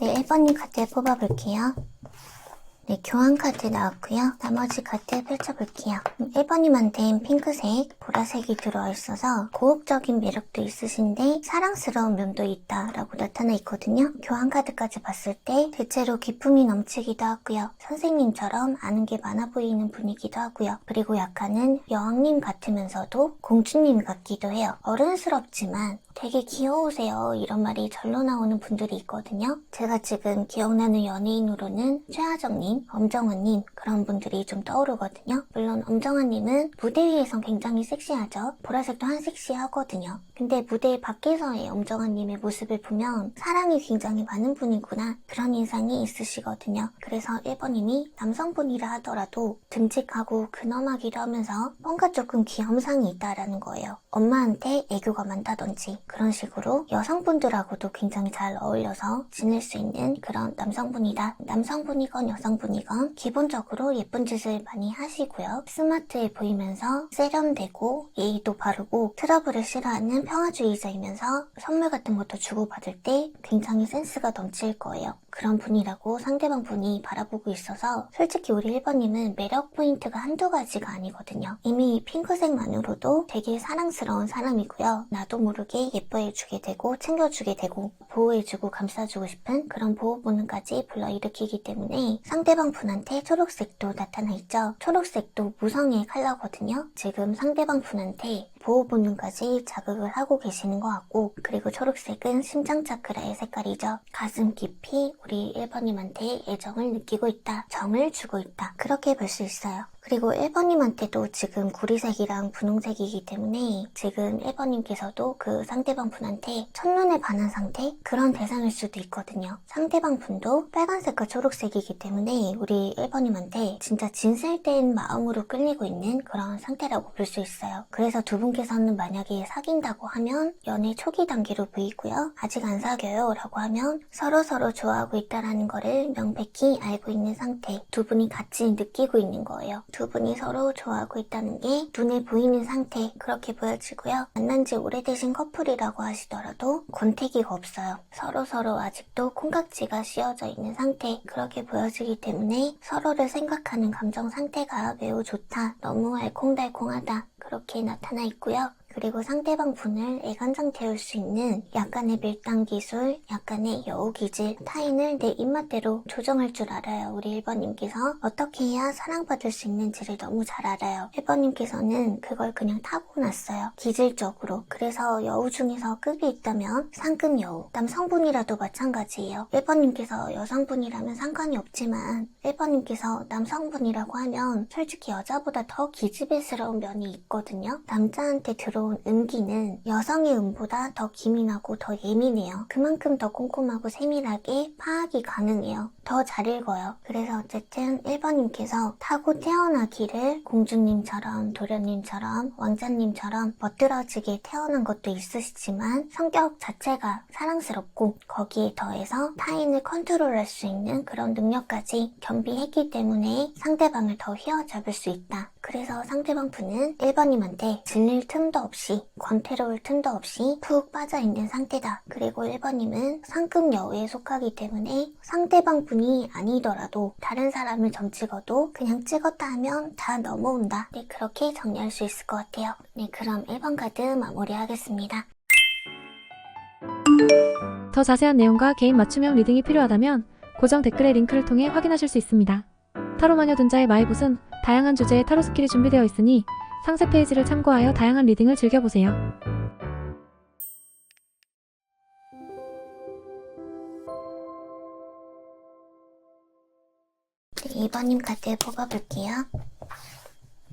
네, 1번님 카드 뽑아볼게요. 네, 교환 카드 나왔고요. 나머지 카드 펼쳐볼게요. 1번님한텐 핑크색, 보라색이 들어있어서 고혹적인 매력도 있으신데 사랑스러운 면도 있다라고 나타나 있거든요. 교환 카드까지 봤을 때 대체로 기품이 넘치기도 하고요. 선생님처럼 아는 게 많아 보이는 분이기도 하고요. 그리고 약간은 여왕님 같으면서도 공주님 같기도 해요. 어른스럽지만 되게 귀여우세요. 이런 말이 절로 나오는 분들이 있거든요. 제가 지금 기억나는 연예인으로는 최하정님, 엄정화님 그런 분들이 좀 떠오르거든요. 물론 엄정화님은 무대 위에선 굉장히 섹시하죠. 보라색도 한 섹시하거든요. 근데 무대 밖에서의 엄정화님의 모습을 보면 사랑이 굉장히 많은 분이구나 그런 인상이 있으시거든요. 그래서 1번님이 남성분이라 하더라도 듬직하고 근엄하기도 하면서 뭔가 조금 귀염상이 있다라는 거예요. 엄마한테 애교가 많다든지 그런 식으로 여성분들하고도 굉장히 잘 어울려서 지낼 수 있는 그런 남성분이다. 남성분이건 여성분이건 기본적으로 예쁜 짓을 많이 하시고요. 스마트해 보이면서 세련되고 예의도 바르고 트러블을 싫어하는 평화주의자이면서 선물 같은 것도 주고받을 때 굉장히 센스가 넘칠 거예요. 그런 분이라고 상대방 분이 바라보고 있어서 솔직히 우리 1번님은 매력 포인트가 한두 가지가 아니거든요. 이미 핑크색만으로도 되게 사랑스러운 사람이고요. 나도 모르게 예뻐해주게 되고 챙겨주게 되고 보호해주고 감싸주고 싶은 그런 보호 본능까지 불러일으키기 때문에 상대방 분한테 초록색도 나타나 있죠. 초록색도 무성의 컬러거든요. 지금 상대방 분한테 보호 본능까지 자극을 하고 계시는 것 같고 그리고 초록색은 심장차크라의 색깔이죠. 가슴 깊이 우리 1번님한테 애정을 느끼고 있다. 정을 주고 있다. 그렇게 볼 수 있어요. 그리고 1번님한테도 지금 구리색이랑 분홍색이기 때문에 지금 1번님께서도 그 상대방 분한테 첫눈에 반한 상태? 그런 대상일 수도 있거든요. 상대방 분도 빨간색과 초록색이기 때문에 우리 1번님한테 진짜 진실된 마음으로 끌리고 있는 그런 상태라고 볼 수 있어요. 그래서 두 분께서는 만약에 사귄다고 하면 연애 초기 단계로 보이고요. 아직 안 사겨요 라고 하면 서로서로 좋아하고 있다라는 거를 명백히 알고 있는 상태. 두 분이 같이 느끼고 있는 거예요. 두 분이 서로 좋아하고 있다는 게 눈에 보이는 상태 그렇게 보여지고요. 만난 지 오래되신 커플이라고 하시더라도 권태기가 없어요. 서로서로 아직도 콩깍지가 씌어져 있는 상태 그렇게 보여지기 때문에 서로를 생각하는 감정 상태가 매우 좋다. 너무 알콩달콩하다. 그렇게 나타나 있고요. 그리고 상대방 분을 애간장 태울 수 있는 약간의 밀당 기술, 약간의 여우 기질, 타인을 내 입맛대로 조정할 줄 알아요. 우리 1번님께서 어떻게 해야 사랑받을 수 있는지를 너무 잘 알아요. 1번님께서는 그걸 그냥 타고났어요. 기질적으로. 그래서 여우 중에서 급이 있다면 상급 여우. 남성분이라도 마찬가지예요. 1번님께서 여성분이라면 상관이 없지만 1번님께서 남성분이라고 하면 솔직히 여자보다 더 기집애스러운 면이 있거든요. 남자한테 들어온 음기는 여성의 음보다 더 기민하고 더 예민해요. 그만큼 더 꼼꼼하고 세밀하게 파악이 가능해요. 더 잘 읽어요. 그래서 어쨌든 1번님께서 타고 태어나기를 공주님처럼 도련님처럼 왕자님처럼 멋들어지게 태어난 것도 있으시지만 성격 자체가 사랑스럽고 거기에 더해서 타인을 컨트롤할 수 있는 그런 능력까지 겸비했기 때문에 상대방을 더 휘어잡을 수 있다. 그래서 상대방 분은 1번님한테 질릴 틈도 없이 권태로울 틈도 없이 푹 빠져있는 상태다. 그리고 1번님은 상급 여우에 속하기 때문에 상대방 분이 아니더라도 다른 사람을 점 찍어도 그냥 찍었다 하면 다 넘어온다. 네, 그렇게 정리할 수 있을 것 같아요. 네, 그럼 1번 카드 마무리하겠습니다. 더 자세한 내용과 개인 맞춤형 리딩이 필요하다면 고정 댓글의 링크를 통해 확인하실 수 있습니다. 타로마녀 둔자의 마이봇은 다양한 주제의 타로 스킬이 준비되어 있으니 상세 페이지를 참고하여 다양한 리딩을 즐겨보세요. 네, 2번님 카드 뽑아볼게요.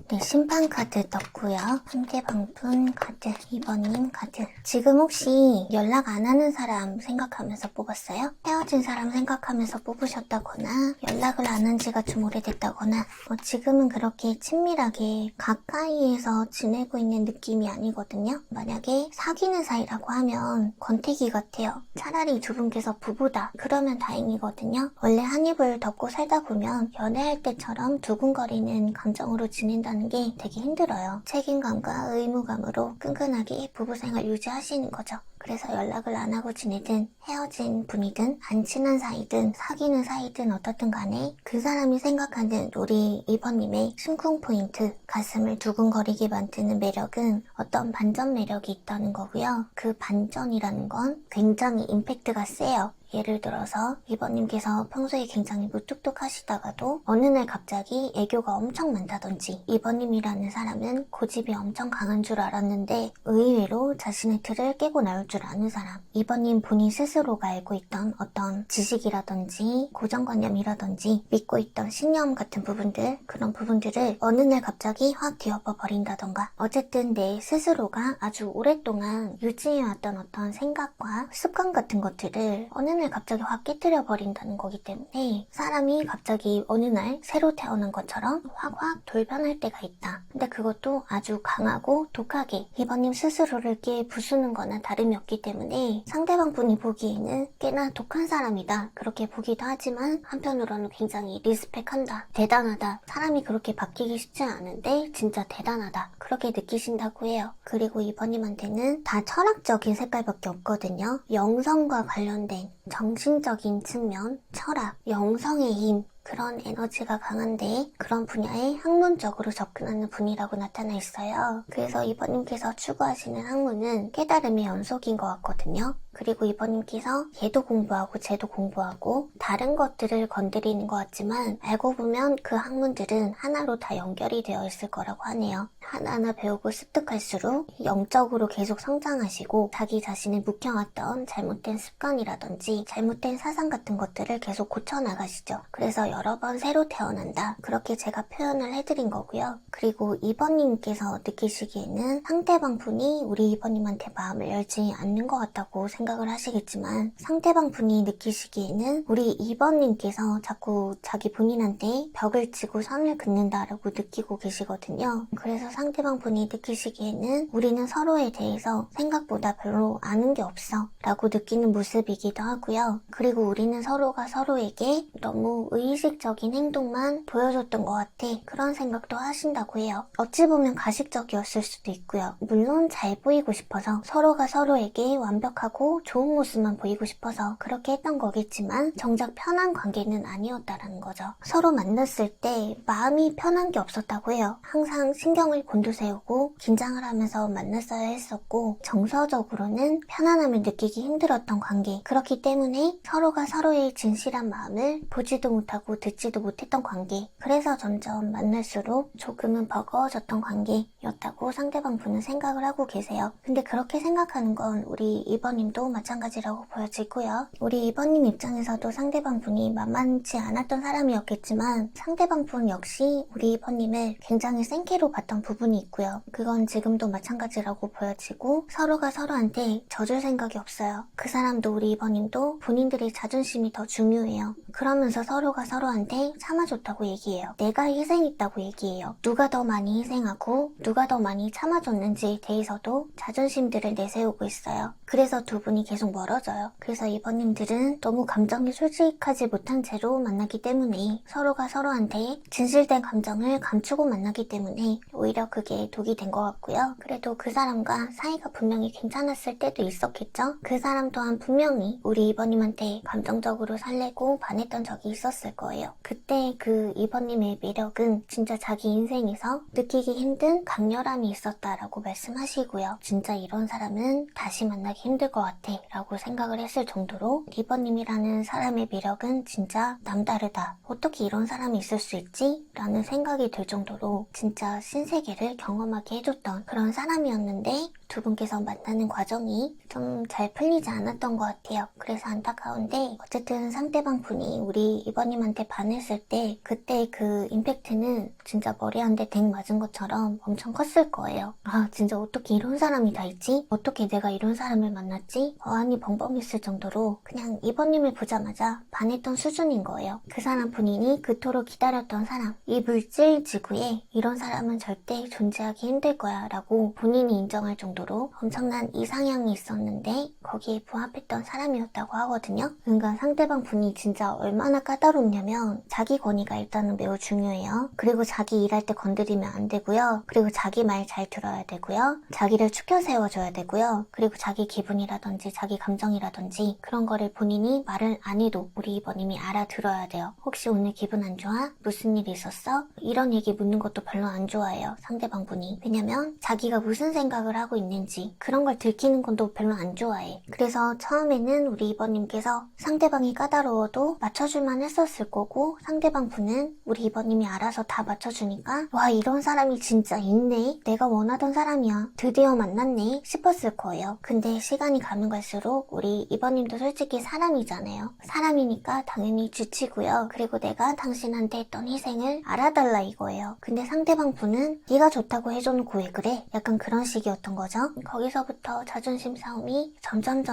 네, 심판 카드 떴고요. 상대방 분 카드, 2번님 카드. 지금 혹시 연락 안 하는 사람 생각하면서 뽑았어요? 헤어진 사람 생각하면서 뽑으셨다거나 연락을 안 한 지가 좀 오래됐다거나 지금은 그렇게 친밀하게 가까이에서 지내고 있는 느낌이 아니거든요. 만약에 사귀는 사이라고 하면 권태기 같아요. 차라리 두 분께서 부부다. 그러면 다행이거든요. 원래 한 입을 덮고 살다 보면 연애할 때처럼 두근거리는 감정으로 지낸다는 만나는 게 되게 힘들어요. 책임감과 의무감으로 끈끈하게 부부생활 유지하시는 거죠. 그래서 연락을 안 하고 지내든 헤어진 분이든 안 친한 사이든 사귀는 사이든 어떻든 간에 그 사람이 생각하는 우리 이번님의 심쿵 포인트, 가슴을 두근거리게 만드는 매력은 어떤 반전 매력이 있다는 거고요. 그 반전이라는 건 굉장히 임팩트가 세요. 예를 들어서 이번님께서 평소에 굉장히 무뚝뚝하시다가도 어느 날 갑자기 애교가 엄청 많다든지, 이번님이라는 사람은 고집이 엄청 강한 줄 알았는데 의외로 자신의 틀을 깨고 나올 줄 아는 사람, 이번님 본인 스스로가 알고 있던 어떤 지식이라든지 고정관념이라든지 믿고 있던 신념 같은 부분들, 그런 부분들을 어느 날 갑자기 확 뒤엎어 버린다던가, 어쨌든 내 스스로가 아주 오랫동안 유지해왔던 어떤 생각과 습관 같은 것들을 어느 날 갑자기 확 깨뜨려 버린다는 거기 때문에 사람이 갑자기 어느 날 새로 태어난 것처럼 확 돌변할 때가 있다. 근데 그것도 아주 강하고 독하게 이번님 스스로를 깨 부수는 거나 다름이 없기 때문에 상대방 분이 보기에는 꽤나 독한 사람이다, 그렇게 보기도 하지만 한편으로는 굉장히 리스펙한다, 대단하다, 사람이 그렇게 바뀌기 쉽지 않은데 진짜 대단하다, 그렇게 느끼신다고 해요. 그리고 이번님한테는 다 철학적인 색깔밖에 없거든요. 영성과 관련된 정신적인 측면, 철학, 영성의 힘, 그런 에너지가 강한데 그런 분야에 학문적으로 접근하는 분이라고 나타나 있어요. 그래서 이번님께서 추구하시는 학문은 깨달음의 연속인 것 같거든요. 그리고 이번님께서 얘도 공부하고 쟤도 공부하고 다른 것들을 건드리는 것 같지만 알고 보면 그 학문들은 하나로 다 연결이 되어 있을 거라고 하네요. 하나하나 배우고 습득할수록 영적으로 계속 성장하시고 자기 자신을 묵혀왔던 잘못된 습관이라든지 잘못된 사상 같은 것들을 계속 고쳐나가시죠. 그래서 여러 번 새로 태어난다, 그렇게 제가 표현을 해드린 거고요. 그리고 이번님께서 느끼시기에는 상대방 분이 우리 이번님한테 마음을 열지 않는 것 같다고 생각을 하시겠지만, 상대방 분이 느끼시기에는 우리 이번님께서 자꾸 자기 본인한테 벽을 치고 선을 긋는다라고 느끼고 계시거든요. 그래서 상대방 분이 느끼시기에는 우리는 서로에 대해서 생각보다 별로 아는 게 없어 라고 느끼는 모습이기도 하고요. 그리고 우리는 서로가 서로에게 너무 의식적인 행동만 보여줬던 것 같아, 그런 생각도 하신다고 해요. 어찌 보면 가식적이었을 수도 있고요. 물론 잘 보이고 싶어서, 서로가 서로에게 완벽하고 좋은 모습만 보이고 싶어서 그렇게 했던 거겠지만 정작 편한 관계는 아니었다라는 거죠. 서로 만났을 때 마음이 편한 게 없었다고 해요. 항상 신경을 곤두세우고 긴장을 하면서 만났어야 했었고, 정서적으로는 편안함을 느끼기 힘들었던 관계, 그렇기 때문에 서로가 서로의 진실한 마음을 보지도 못하고 듣지도 못했던 관계, 그래서 점점 만날수록 조금은 버거워졌던 관계였다고 상대방 분은 생각을 하고 계세요. 근데 그렇게 생각하는 건 우리 이번님도 마찬가지라고 보여지고요. 우리 2번님 입장에서도 상대방 분이 만만치 않았던 사람이었겠지만 상대방 분 역시 우리 2번님을 굉장히 생캐로 봤던 부분이 있고요. 그건 지금도 마찬가지라고 보여지고 서로가 서로한테 져줄 생각이 없어요. 그 사람도 우리 2번님도 본인들의 자존심이 더 중요해요. 그러면서 서로가 서로한테 참아줬다고 얘기해요. 내가 희생했다고 얘기해요. 누가 더 많이 희생하고 누가 더 많이 참아줬는지에 대해서도 자존심들을 내세우고 있어요. 그래서 두 분이 계속 멀어져요. 그래서 이번님들은 너무 감정이 솔직하지 못한 채로 만나기 때문에 서로가 서로한테 진실된 감정을 감추고 만나기 때문에 오히려 그게 독이 된 것 같고요. 그래도 그 사람과 사이가 분명히 괜찮았을 때도 있었겠죠? 그 사람 또한 분명히 우리 이번님한테 감정적으로 설레고 반했던 적이 있었을 거예요. 그때 그 이번님의 매력은 진짜 자기 인생에서 느끼기 힘든 강렬함이 있었다라고 말씀하시고요. 진짜 이런 사람은 다시 만나기 힘들 것 같아 라고 생각을 했을 정도로 이번님이라는 사람의 매력은 진짜 남다르다, 어떻게 이런 사람이 있을 수 있지? 라는 생각이 들 정도로 진짜 신세계를 경험하게 해줬던 그런 사람이었는데 두 분께서 만나는 과정이 좀 잘 풀리지 않았던 것 같아요. 그래서 안타까운데 어쨌든 상대방 분이 우리 이번님한테 반했을 때 그때 그 임팩트는 진짜 머리 한 대 댕 맞은 것처럼 엄청 컸을 거예요. 아 진짜 어떻게 이런 사람이 다 있지? 어떻게 내가 이런 사람을 만났지? 사람이 어안이 벙벙했을 정도로 그냥 2번님을 보자마자 반했던 수준인 거예요. 그 사람 본인이 그토록 기다렸던 사람, 이 물질 지구에 이런 사람은 절대 존재하기 힘들 거야 라고 본인이 인정할 정도로 엄청난 이상향이 있었는데 거기에 부합했던 사람이었다고 하거든요. 그러니까 상대방 분이 진짜 얼마나 까다롭냐면 자기 권위가 일단은 매우 중요해요. 그리고 자기 일할 때 건드리면 안 되고요. 그리고 자기 말 잘 들어야 되고요. 자기를 추켜 세워줘야 되고요. 그리고 자기 기분이라든지 자기 감정이라든지 그런 거를 본인이 말을 안 해도 우리 2번님이 알아들어야 돼요. 혹시 오늘 기분 안 좋아? 무슨 일 있었어? 이런 얘기 묻는 것도 별로 안 좋아해요. 상대방 분이. 왜냐면 자기가 무슨 생각을 하고 있는지 그런 걸 들키는 것도 별로 안 좋아해. 그래서 처음에는 우리 2번님께서 상대방이 까다로워도 맞춰줄만 했었을 거고 상대방 분은 우리 2번님이 알아서 다 맞춰주니까 와 이런 사람이 진짜 있네? 내가 원하던 사람이야. 드디어 만났네? 싶었을 거예요. 근데 시간이 가면 갈수록 우리 2번님도 솔직히 사람이잖아요. 사람이니까 당연히 지치고요. 그리고 내가 당신한테 했던 희생을 알아달라 이거예요. 근데 상대방 분은 네가 좋다고 해줘놓고 왜 그래? 약간 그런 식이었던 거죠. 거기서부터 자존심 싸움이 점점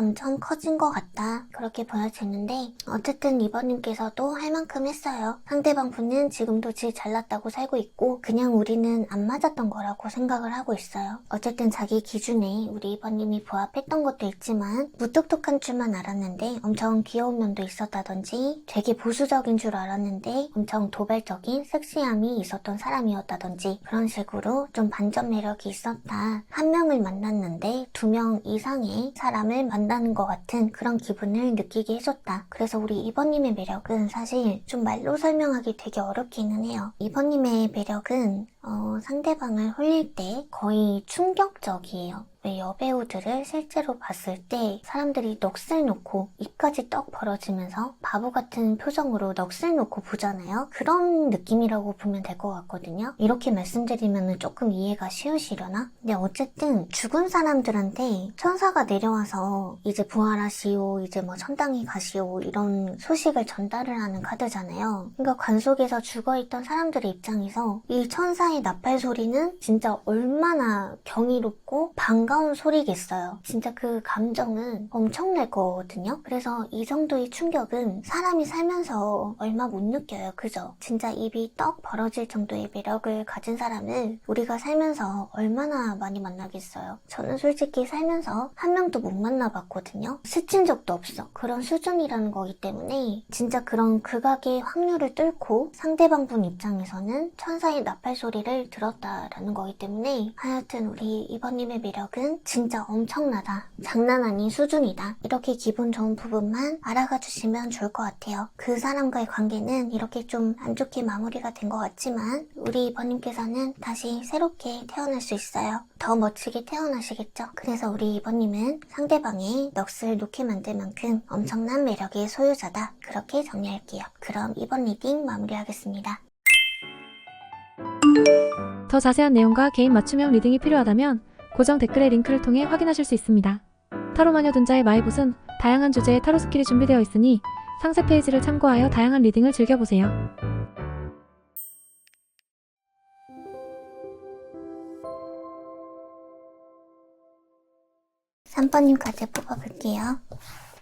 커진 것 같다. 그렇게 보여지는데 어쨌든 2번님께서도 할 만큼 했어요. 상대방 분은 지금도 지 잘났다고 살고 있고 그냥 우리는 안 맞았던 거라고 생각을 하고 있어요. 어쨌든 자기 기준에 우리 2번님이 부합했던 것도 있지만 무뚝뚝한 줄만 알았는데 엄청 귀여운 면도 있었다든지 되게 보수적인 줄 알았는데 엄청 도발적인 섹시함이 있었던 사람이었다든지 그런 식으로 좀 반전 매력이 있었다. 한 명을 만났는데 2명 이상의 사람을 만나는 것 같은 그런 기분을 느끼게 해줬다. 그래서 우리 2번님의 매력은 사실 좀 말로 설명하기 되게 어렵기는 해요. 2번님의 매력은 상대방을 홀릴 때 거의 충격적이에요. 왜 여배우들을 실제로 봤을 때 사람들이 넋을 놓고 입까지 떡 벌어지면서 바보 같은 표정으로 넋을 놓고 보잖아요. 그런 느낌이라고 보면 될 것 같거든요. 이렇게 말씀드리면 조금 이해가 쉬우시려나? 근데 어쨌든 죽은 사람들한테 천사가 내려와서 이제 부활하시오, 이제 뭐 천당에 가시오 이런 소식을 전달을 하는 카드잖아요. 그러니까 관 속에서 죽어있던 사람들의 입장에서 이 천사의 나팔 소리는 진짜 얼마나 경이롭고 반가운 소리겠어요. 진짜 그 감정은 엄청날 거거든요. 그래서 이 정도의 충격은 사람이 살면서 얼마 못 느껴요. 그죠? 진짜 입이 떡 벌어질 정도의 매력을 가진 사람을 우리가 살면서 얼마나 많이 만나겠어요. 저는 솔직히 살면서 한 명도 못 만나봤거든요. 스친 적도 없어. 그런 수준이라는 거기 때문에 진짜 그런 극악의 확률을 뚫고 상대방 분 입장에서는 천사의 나팔 소리를 들었다라는 거기 때문에 하여튼 우리 2번님의 매력은 진짜 엄청나다. 장난 아닌 수준이다. 이렇게 기분 좋은 부분만 알아가 주시면 좋을 것 같아요. 그 사람과의 관계는 이렇게 좀 안 좋게 마무리가 된 것 같지만 우리 2번님께서는 다시 새롭게 태어날 수 있어요. 더 멋지게 태어나시겠죠? 그래서 우리 2번님은 상대방의 넋을 놓게 만들 만큼 엄청난 매력의 소유자다. 그렇게 정리할게요. 그럼 2번 리딩 마무리하겠습니다. 더 자세한 내용과 개인 맞춤형 리딩이 필요하다면 고정 댓글의 링크를 통해 확인하실 수 있습니다. 타로 마녀둔자의 마이봇은 다양한 주제의 타로 스킬이 준비되어 있으니 상세 페이지를 참고하여 다양한 리딩을 즐겨보세요. 3번님 카드 뽑아볼게요.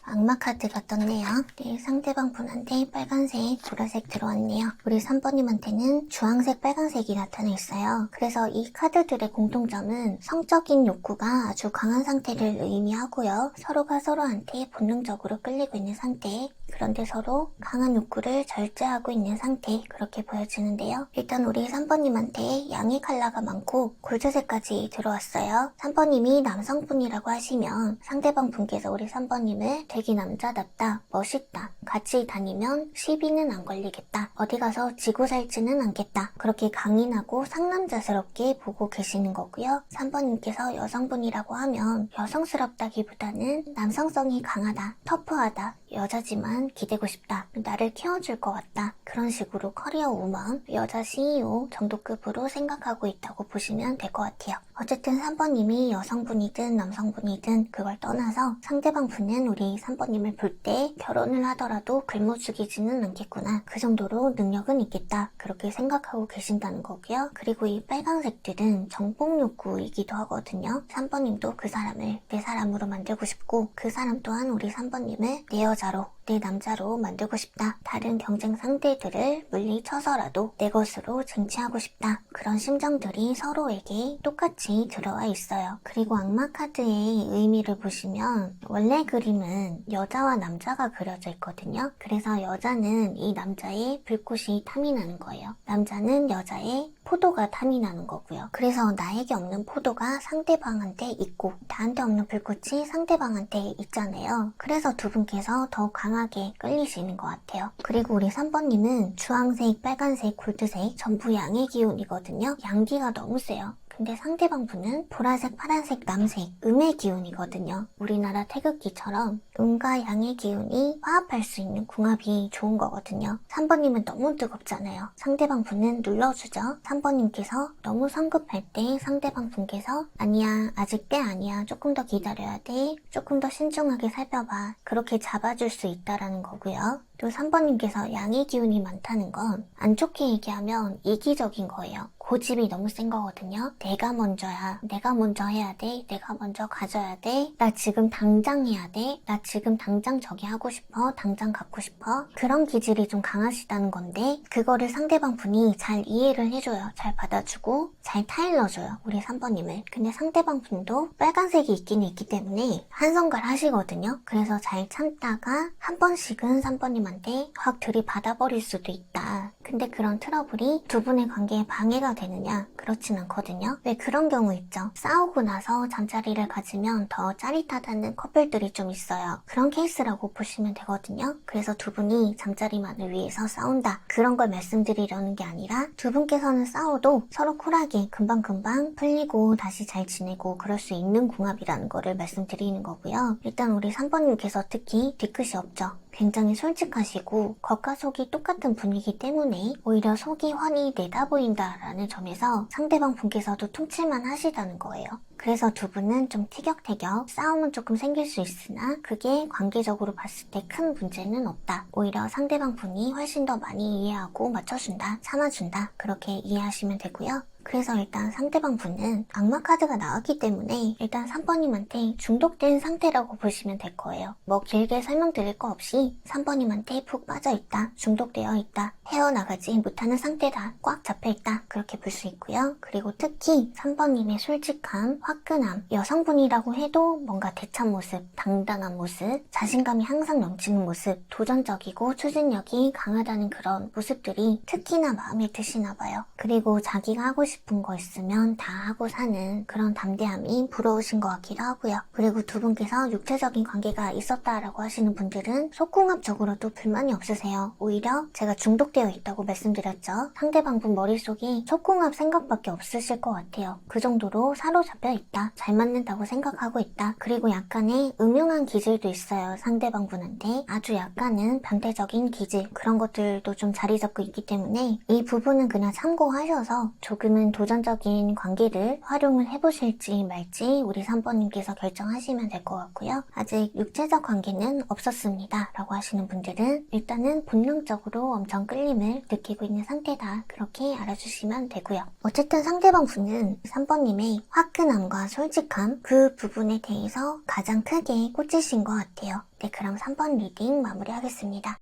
악마 카드가 떴네요. 네, 상대방 분한테 빨간색, 보라색 들어왔네요. 우리 3번님한테는 주황색, 빨간색이 나타나 있어요. 그래서 이 카드들의 공통점은 성적인 욕구가 아주 강한 상태를 의미하고요. 서로가 서로한테 본능적으로 끌리고 있는 상태, 그런데 서로 강한 욕구를 절제하고 있는 상태, 그렇게 보여지는데요. 일단 우리 3번님한테 양의 컬러가 많고 골드색까지 들어왔어요. 3번님이 남성분이라고 하시면 상대방 분께서 우리 3번님을 되게 남자답다, 멋있다, 같이 다니면 시비는 안 걸리겠다, 어디 가서 지고 살지는 않겠다, 그렇게 강인하고 상남자스럽게 보고 계시는 거고요. 3번님께서 여성분이라고 하면 여성스럽다기보다는 남성성이 강하다, 터프하다, 여자지만 있으면 기대고 싶다. 나를 키워줄 것 같다. 그런 식으로 커리어 우먼, 여자 CEO 정도급으로 생각하고 있다고 보시면 될 것 같아요. 어쨌든 3번님이 여성분이든 남성분이든 그걸 떠나서 상대방 분은 우리 3번님을 볼 때 결혼을 하더라도 굶어 죽이지는 않겠구나. 그 정도로 능력은 있겠다. 그렇게 생각하고 계신다는 거고요. 그리고 이 빨간색들은 정복 욕구이기도 하거든요. 3번님도 그 사람을 내 사람으로 만들고 싶고 그 사람 또한 우리 3번님을 내 여자로 내 남자로 만들고 싶다. 다른 경쟁 상대들을 물리쳐서라도 내 것으로 쟁취하고 싶다. 그런 심정들이 서로에게 똑같이 들어와 있어요. 그리고 악마 카드의 의미를 보시면 원래 그림은 여자와 남자가 그려져 있거든요. 그래서 여자는 이 남자의 불꽃이 탐이 나는 거예요. 남자는 여자의 포도가 탐이 나는 거고요. 그래서 나에게 없는 포도가 상대방한테 있고 나한테 없는 불꽃이 상대방한테 있잖아요. 그래서 두 분께서 더 강하게 끌리시는 것 같아요. 그리고 우리 3번님은 주황색, 빨간색, 골드색 전부 양의 기운이거든요. 양기가 너무 세요. 근데 상대방 분은 보라색, 파란색, 남색, 음의 기운이거든요. 우리나라 태극기처럼 음과 양의 기운이 화합할 수 있는 궁합이 좋은 거거든요. 3번님은 너무 뜨겁잖아요. 상대방 분은 눌러주죠. 3번님께서 너무 성급할 때 상대방 분께서 아니야, 아직 때 아니야, 조금 더 기다려야 돼, 조금 더 신중하게 살펴봐, 그렇게 잡아줄 수 있다라는 거고요. 또 3번님께서 양의 기운이 많다는 건 안 좋게 얘기하면 이기적인 거예요. 고집이 너무 센 거거든요. 내가 먼저야. 내가 먼저 해야 돼. 내가 먼저 가져야 돼. 나 지금 당장 해야 돼. 나 지금 당장 저기 하고 싶어. 당장 갖고 싶어. 그런 기질이 좀 강하시다는 건데 그거를 상대방 분이 잘 이해를 해줘요. 잘 받아주고 잘 타일러줘요. 우리 3번님을. 근데 상대방 분도 빨간색이 있긴 있기 때문에 한성갈 하시거든요. 그래서 잘 참다가 한 번씩은 3번님한테 확 들이받아버릴 수도 있다. 근데 그런 트러블이 두 분의 관계에 방해가 되느냐? 그렇진 않거든요. 왜 그런 경우 있죠? 싸우고 나서 잠자리를 가지면 더 짜릿하다는 커플들이 좀 있어요. 그런 케이스라고 보시면 되거든요. 그래서 두 분이 잠자리만을 위해서 싸운다. 그런 걸 말씀드리려는 게 아니라 두 분께서는 싸워도 서로 쿨하게 금방금방 풀리고 다시 잘 지내고 그럴 수 있는 궁합이라는 거를 말씀드리는 거고요. 일단 우리 3번님께서 특히 뒤끝이 없죠. 굉장히 솔직하시고 겉과 속이 똑같은 분이기 때문에 오히려 속이 훤히 내다보인다라는 점에서 상대방 분께서도 통칠만 하시다는 거예요. 그래서 두 분은 좀 티격태격 싸움은 조금 생길 수 있으나 그게 관계적으로 봤을 때 큰 문제는 없다. 오히려 상대방 분이 훨씬 더 많이 이해하고 맞춰준다, 참아준다 그렇게 이해하시면 되고요. 그래서 일단 상대방 분은 악마 카드가 나왔기 때문에 일단 3번님한테 중독된 상태라고 보시면 될 거예요. 뭐 길게 설명드릴 거 없이 3번님한테 푹 빠져있다, 중독되어 있다, 헤어나가지 못하는 상태다, 꽉 잡혀있다 그렇게 볼 수 있고요. 그리고 특히 3번님의 솔직함, 화끈함, 여성분이라고 해도 뭔가 대찬 모습, 당당한 모습, 자신감이 항상 넘치는 모습, 도전적이고 추진력이 강하다는 그런 모습들이 특히나 마음에 드시나 봐요. 그리고 자기가 하고 싶은 거 있으면 다 하고 사는 그런 담대함이 부러우신 것 같기도 하고요. 그리고 두 분께서 육체적인 관계가 있었다라고 하시는 분들은 속궁합적으로도 불만이 없으세요. 오히려 제가 중독되어 있다고 말씀드렸죠. 상대방 분 머릿속에 속궁합 생각밖에 없으실 것 같아요. 그 정도로 사로잡혀 있다. 잘 맞는다고 생각하고 있다. 그리고 약간의 음흉한 기질도 있어요. 상대방 분한테 아주 약간은 변태적인 기질 그런 것들도 좀 자리 잡고 있기 때문에 이 부분은 그냥 참고하셔서 조금은 도전적인 관계를 활용을 해보실지 말지 우리 3번님께서 결정하시면 될 것 같고요. 아직 육체적 관계는 없었습니다 라고 하시는 분들은 일단은 본능적으로 엄청 끌림을 느끼고 있는 상태다 그렇게 알아주시면 되고요. 어쨌든 상대방 분은 3번님의 화끈함과 솔직함 그 부분에 대해서 가장 크게 꽂히신 것 같아요. 네, 그럼 3번 리딩 마무리하겠습니다.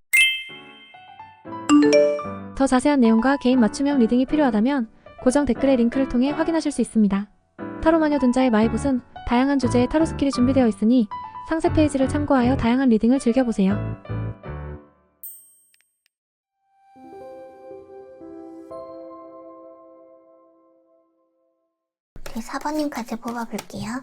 더 자세한 내용과 개인 맞춤형 리딩이 필요하다면 고정 댓글의 링크를 통해 확인하실 수 있습니다. 타로마녀 둔자의 마이봇은 다양한 주제의 타로 스킬이 준비되어 있으니 상세 페이지를 참고하여 다양한 리딩을 즐겨보세요. 네, 4번님 카드 뽑아볼게요.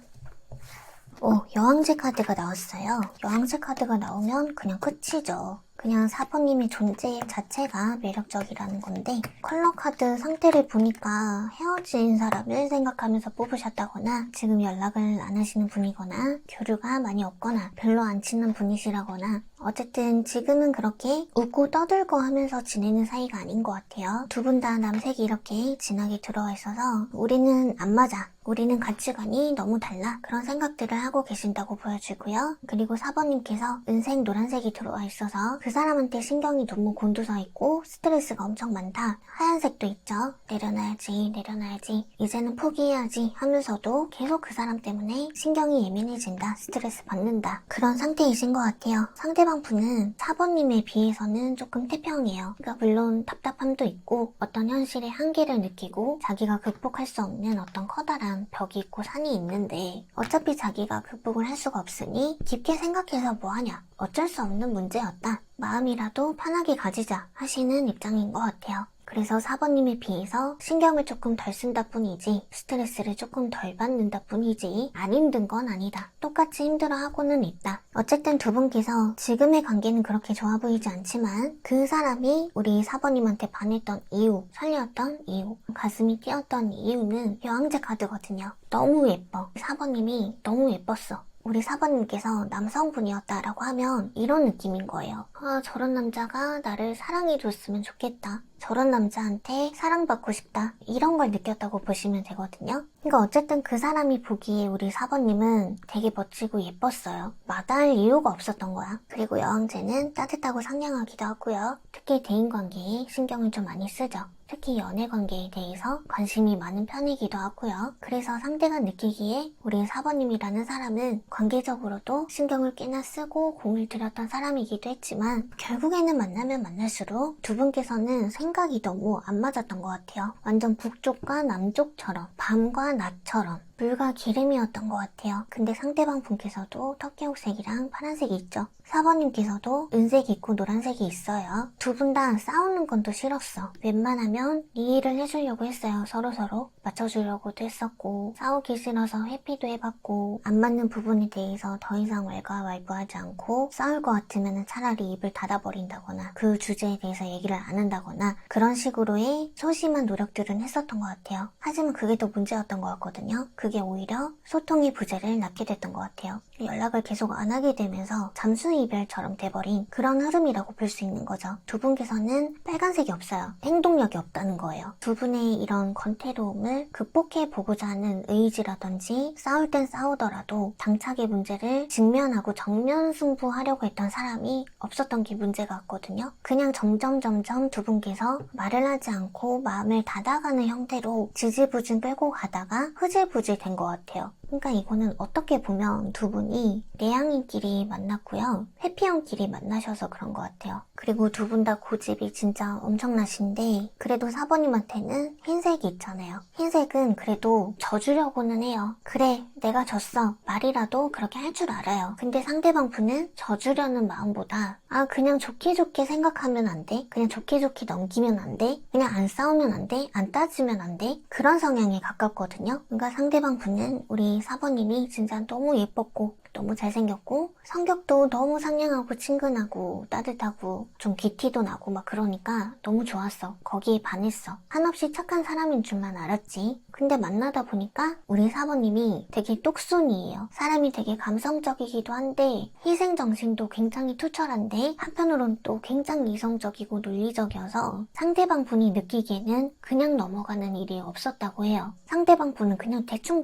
오, 여왕제 카드가 나왔어요. 여왕제 카드가 나오면 그냥 끝이죠. 그냥 4번님의 존재 자체가 매력적이라는 건데 컬러 카드 상태를 보니까 헤어진 사람을 생각하면서 뽑으셨다거나 지금 연락을 안 하시는 분이거나 교류가 많이 없거나 별로 안 친한 분이시라거나 어쨌든 지금은 그렇게 웃고 떠들고 하면서 지내는 사이가 아닌 것 같아요. 두 분 다 남색이 이렇게 진하게 들어와 있어서 우리는 안 맞아. 우리는 가치관이 너무 달라. 그런 생각들을 하고 계신다고 보여지고요. 그리고 4번님께서 은색, 노란색이 들어와 있어서 그 사람한테 신경이 너무 곤두서 있고 스트레스가 엄청 많다. 하얀색도 있죠. 내려놔야지. 이제는 포기해야지 하면서도 계속 그 사람 때문에 신경이 예민해진다. 스트레스 받는다. 그런 상태이신 것 같아요. 상대방 분은 4번님에 비해서는 조금 태평해요. 그러니까 물론 답답함도 있고 어떤 현실의 한계를 느끼고 자기가 극복할 수 없는 어떤 커다란 벽이 있고 산이 있는데 어차피 자기가 극복을 할 수가 없으니 깊게 생각해서 뭐하냐. 어쩔 수 없는 문제였다. 마음이라도 편하게 가지자 하시는 입장인 것 같아요. 그래서 4번님에 비해서 신경을 조금 덜 쓴다 뿐이지 스트레스를 조금 덜 받는다 뿐이지 안 힘든 건 아니다. 똑같이 힘들어하고는 있다. 어쨌든 두 분께서 지금의 관계는 그렇게 좋아 보이지 않지만 그 사람이 우리 4번님한테 반했던 이유, 설레었던 이유, 가슴이 뛰었던 이유는 여왕제 카드거든요. 너무 예뻐. 4번님이 너무 예뻤어. 우리 4번님께서 남성분이었다라고 하면 이런 느낌인 거예요. 아, 저런 남자가 나를 사랑해줬으면 좋겠다. 저런 남자한테 사랑받고 싶다. 이런 걸 느꼈다고 보시면 되거든요. 그러니까 어쨌든 그 사람이 보기에 우리 4번님은 되게 멋지고 예뻤어요. 마다할 이유가 없었던 거야. 그리고 여왕제는 따뜻하고 상냥하기도 하고요. 특히 대인관계에 신경을 좀 많이 쓰죠. 특히 연애관계에 대해서 관심이 많은 편이기도 하고요. 그래서 상대가 느끼기에 우리 4번님이라는 사람은 관계적으로도 신경을 꽤나 쓰고 공을 들였던 사람이기도 했지만 결국에는 만나면 만날수록 두 분께서는 생각이 너무 안 맞았던 것 같아요. 완전 북쪽과 남쪽처럼 밤과 낮처럼 물과 기름이었던 것 같아요. 근데 상대방 분께서도 턱개옥색이랑 파란색이 있죠. 4번님께서도 은색이 있고 노란색이 있어요. 두 분 다 싸우는 건 또 싫었어. 웬만하면 이해를 해주려고 했어요. 서로서로 맞춰주려고도 했었고 싸우기 싫어서 회피도 해봤고 안 맞는 부분에 대해서 더 이상 왈가왈부하지 않고 싸울 것 같으면 차라리 입을 닫아버린다거나 그 주제에 대해서 얘기를 안 한다거나 그런 식으로의 소심한 노력들은 했었던 것 같아요. 하지만 그게 더 문제였던 것 같거든요. 그게 오히려 소통의 부재를 낳게 됐던 것 같아요. 연락을 계속 안 하게 되면서 잠수이별처럼 돼버린 그런 흐름이라고 볼 수 있는 거죠. 두 분께서는 빨간색이 없어요. 행동력이 없다는 거예요. 두 분의 이런 권태로움을 극복해보고자 하는 의지라든지 싸울 땐 싸우더라도 당착의 문제를 직면하고 정면 승부하려고 했던 사람이 없었던 게 문제 같거든요. 그냥 점점 두 분께서 말을 하지 않고 마음을 닫아가는 형태로 지지부진 끌고 가다가 흐질부질 된 것 같아요. 그러니까 이거는 어떻게 보면 두 분이 내향인끼리 만났고요. 회피형끼리 만나셔서 그런 것 같아요. 그리고 두 분 다 고집이 진짜 엄청나신데 그래도 4번님한테는 흰색이 있잖아요. 흰색은 그래도 져주려고는 해요. 그래, 내가 졌어. 말이라도 그렇게 할 줄 알아요. 근데 상대방 분은 져주려는 마음보다 그냥 좋게 생각하면 안 돼? 그냥 좋게 넘기면 안 돼? 그냥 안 싸우면 안 돼? 안 따지면 안 돼? 그런 성향에 가깝거든요. 그러니까 상대방 분은 우리 4번님이 진짜 너무 예뻤고 너무 잘생겼고 성격도 너무 상냥하고 친근하고 따뜻하고 좀 귀티도 나고 막 그러니까 너무 좋았어. 거기에 반했어. 한없이 착한 사람인 줄만 알았지. 근데 만나다 보니까 우리 4번님이 되게 똑순이에요. 사람이 되게 감성적이기도 한데 희생정신도 굉장히 투철한데 한편으론 또 굉장히 이성적이고 논리적이어서 상대방 분이 느끼기에는 그냥 넘어가는 일이 없었다고 해요. 상대방 분은 그냥 대충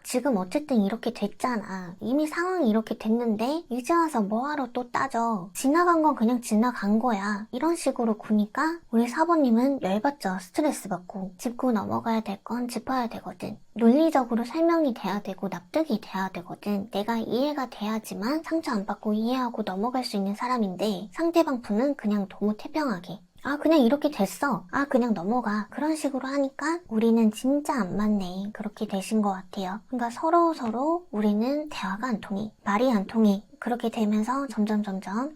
지금 어쨌든 이렇게 됐잖아. 이미 상황이 이렇게 됐는데 이제 와서 뭐하러 또 따져. 지나간 건 그냥 지나간 거야. 이런 식으로 구니까 우리 4번님은 열받죠. 스트레스 받고. 짚고 넘어가야 될 건 짚어야 되거든. 논리적으로 설명이 돼야 되고 납득이 돼야 되거든. 내가 이해가 돼야지만 상처 안 받고 이해하고 넘어갈 수 있는 사람인데 상대방 분은 그냥 너무 태평하게 그냥 이렇게 됐어. 그냥 넘어가. 그런 식으로 하니까 우리는 진짜 안 맞네. 그렇게 되신 것 같아요. 그러니까 서로 우리는 대화가 안 통해. 말이 안 통해. 그렇게 되면서 점점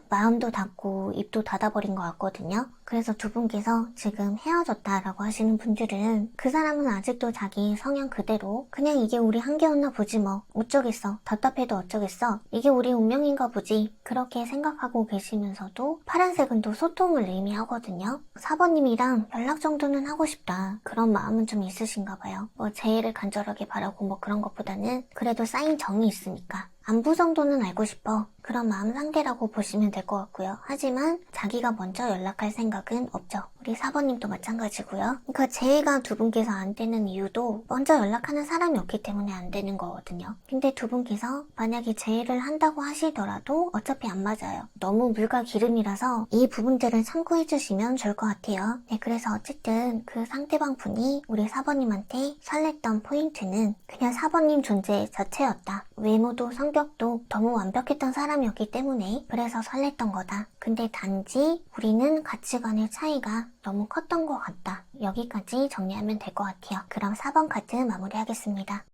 마음도 닫고 입도 닫아버린 것 같거든요. 그래서 두 분께서 지금 헤어졌다라고 하시는 분들은 그 사람은 아직도 자기 성향 그대로 그냥 이게 우리 한계였나 보지 뭐. 어쩌겠어. 답답해도 어쩌겠어. 이게 우리 운명인가 보지. 그렇게 생각하고 계시면서도 파란색은 또 소통을 의미하거든요. 4번님이랑 연락 정도는 하고 싶다. 그런 마음은 좀 있으신가 봐요. 재해를 간절하게 바라고 그런 것보다는 그래도 쌓인 정이 있으니까. 안부 정도는 알고 싶어. 그런 마음 상태라고 보시면 될 것 같고요. 하지만 자기가 먼저 연락할 생각은 없죠. 우리 4번님도 마찬가지고요. 그러니까 재회가 두 분께서 안 되는 이유도 먼저 연락하는 사람이 없기 때문에 안 되는 거거든요. 근데 두 분께서 만약에 재회를 한다고 하시더라도 어차피 안 맞아요. 너무 물과 기름이라서 이 부분들을 참고해 주시면 좋을 것 같아요. 네, 그래서 어쨌든 그 상대방 분이 우리 4번님한테 설렜던 포인트는 그냥 4번님 존재 자체였다. 외모도 성격도 너무 완벽했던 사람이었기 때문에 그래서 설렜던 거다. 근데 단지 우리는 가치관의 차이가 너무 컸던 것 같다. 여기까지 정리하면 될 것 같아요. 그럼 4번 카드 마무리하겠습니다.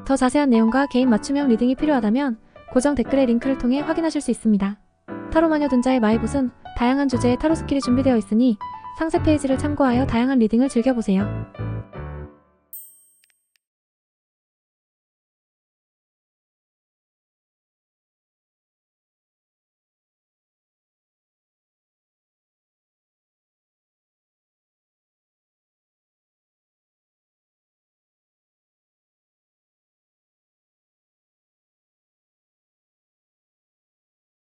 더 자세한 내용과 개인 맞춤형 리딩이 필요하다면 고정 댓글의 링크를 통해 확인하실 수 있습니다. 타로마녀 dun자의 마이봇은 다양한 주제의 타로 스킬이 준비되어 있으니 상세 페이지를 참고하여 다양한 리딩을 즐겨보세요.